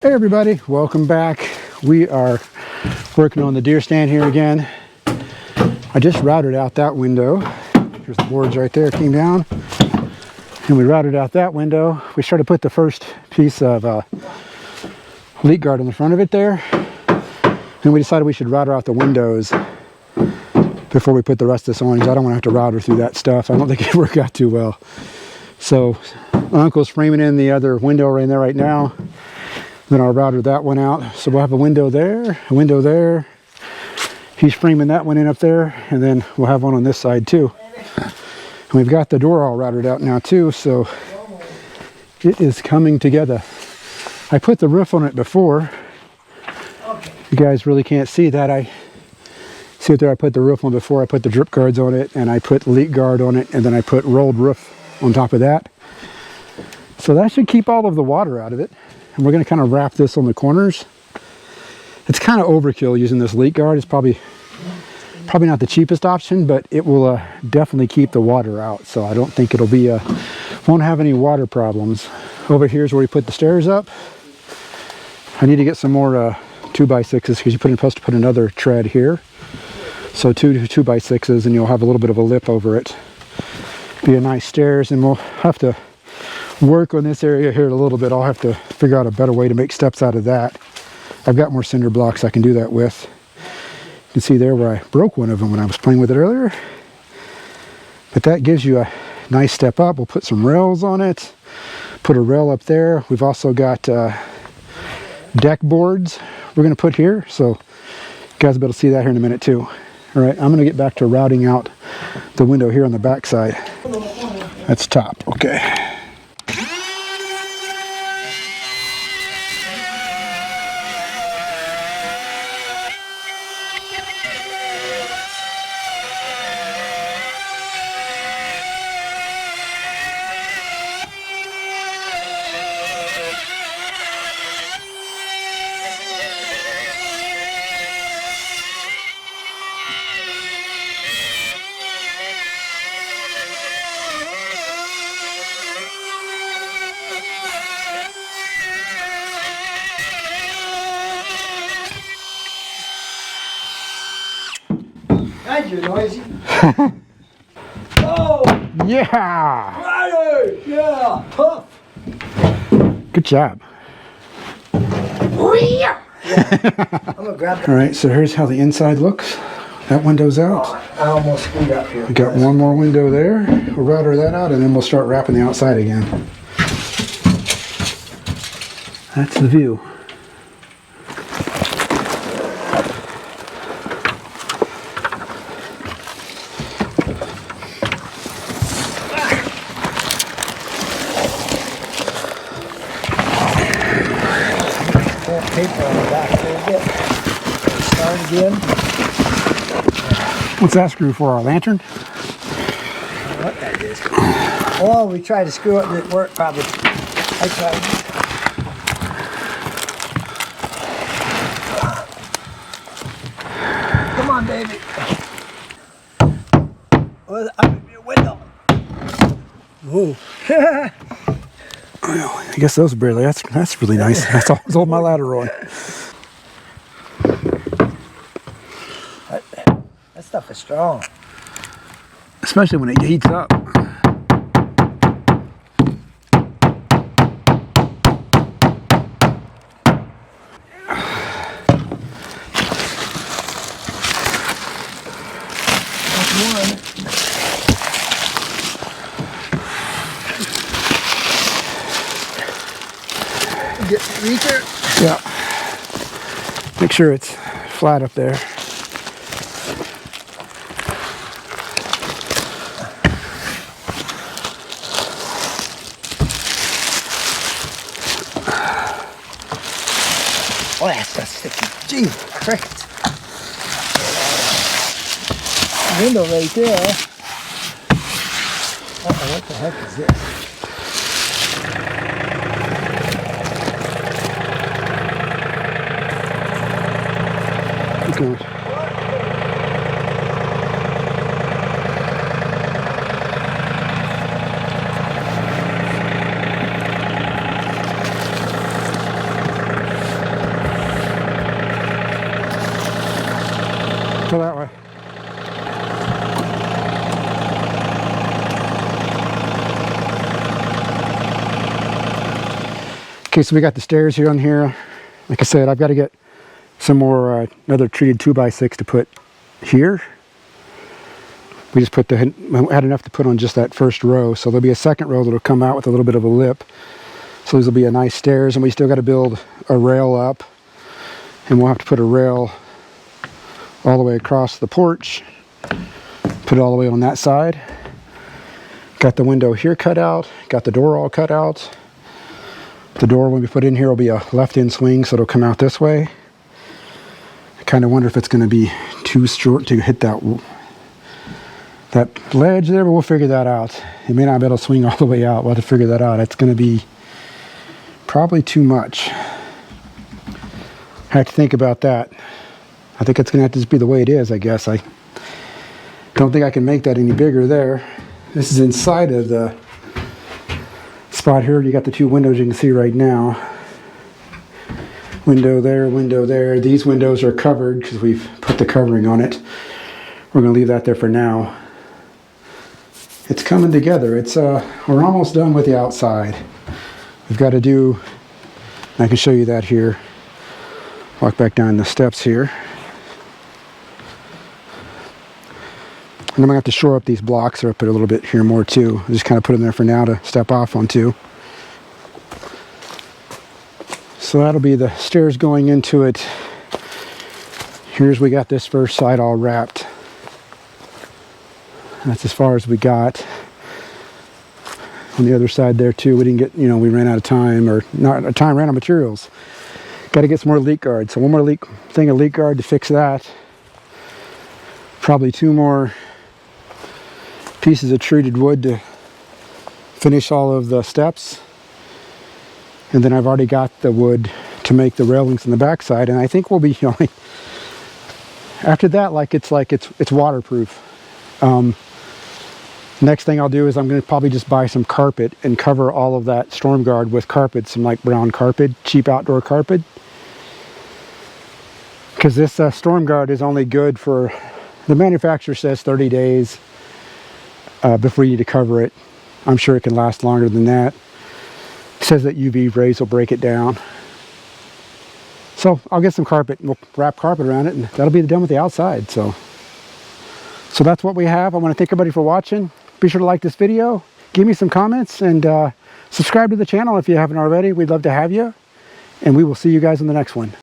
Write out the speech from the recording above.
Hey everybody, welcome back. We are working on the deer stand here again. I just routed out that window. There's the boards right there, came down. And we routed out that window. We started to put the first piece of leak guard on the front of it there. And we decided we should router out the windows before we put the rest of this on, because I don't want to have to router through that stuff. I don't think it'd work out too well. So my uncle's framing in the other window right there right now. Then I'll router that one out. So we'll have a window there, a window there. He's framing that one in up there, and then we'll have one on this side too. And we've got the door all routed out now too, so it is coming together. I put the roof on it before. You guys really can't see that. I see it there. I put the roof on before. I put the drip guards on it, and I put leak guard on it, and then I put rolled roof on top of that. So that should keep all of the water out of it. And we're going to kind of wrap this on the corners. It's kind of overkill using this leak guard. It's probably not the cheapest option, but it will definitely keep the water out. So I don't think it'll be won't have any water problems. Over here is where we put the stairs up. I need to get some more 2x6s because you're supposed to put another tread here. So two 2x6s, and you'll have a little bit of a lip over it. Be a nice stairs, and we'll have to work on this area here a little bit. I'll have to figure out a better way to make steps out of that. I've got more cinder blocks I can do that with. You can see there where I broke one of them when I was playing with it earlier. But that gives you a nice step up. We'll put some rails on it. Put a rail up there. We've also got deck boards we're going to put here. So you guys will be able to see that here in a minute too. All right, I'm going to get back to routing out the window here on the back side. That's top. Okay. You're noisy. Oh! Yeah! Rider! Yeah! Tough! Good job. Yeah. I'm gonna grab that. All right, so here's how the inside looks. That window's out. I almost screwed up here. We got one more window there. We'll router that out, and then we'll start wrapping the outside again. That's the view. Paper on the back a little bit. Start again. What's that screw for? Our lantern? I don't know what that is. Oh, we tried to screw it and it worked probably. I tried. Come on, baby. Well, I'm in your window. Ooh. Well, I guess those barely. That's really nice. That's all I was holding my ladder on. That stuff is strong. Especially when it heats up. That's one. Get the reacher. Yeah. Make sure it's flat up there. Oh, that's so sticky. Gee, crickets. Window right there. Oh, what the heck is this? Good. Go that way. Okay, so we got the stairs here on here. Like I said, I've got to get some more, another treated 2x6 to put here. We just put had enough to put on just that first row. So there'll be a second row that'll come out with a little bit of a lip. So these will be a nice stairs, and we still got to build a rail up. And we'll have to put a rail all the way across the porch. Put it all the way on that side. Got the window here cut out. Got the door all cut out. The door when we put in here will be a left-in swing, so it'll come out this way. I kind of wonder if it's going to be too short to hit that ledge there, but we'll figure that out. It may not be able to swing all the way out. We'll have to figure that out. It's going to be probably too much. I have to think about that. I think it's going to have to just be the way it is, I guess. I don't think I can make that any bigger there. This is inside of the spot here. You got the two windows you can see right now. Window there, window there. These windows are covered because we've put the covering on it. We're going to leave that there for now. It's coming together. It's we're almost done with the outside. We've got to do, I can show you that here. Walk back down the steps here. And I'm going to have to shore up these blocks or up it a little bit here more too. I just kind of put them there for now to step off onto. So that'll be the stairs going into it. Here's we got this first side all wrapped. That's as far as we got. On the other side there too, we didn't get, we ran out of time, or not time, ran out of materials. Got to get some more leak guard. So one more thing of leak guard to fix that. Probably two more pieces of treated wood to finish all of the steps. And then I've already got the wood to make the railings on the backside, and I think we'll be after that, it's waterproof. Next thing I'll do is I'm going to probably just buy some carpet and cover all of that storm guard with carpet, some like brown carpet, cheap outdoor carpet. Because this storm guard is only good for, the manufacturer says 30 days before you need to cover it. I'm sure it can last longer than that. It says that UV rays will break it down. So I'll get some carpet and we'll wrap carpet around it, and that'll be done with the outside. So that's what we have. I want to thank everybody for watching. Be sure to like this video, give me some comments, and subscribe to the channel if you haven't already. We'd love to have you, and we will see you guys in the next one.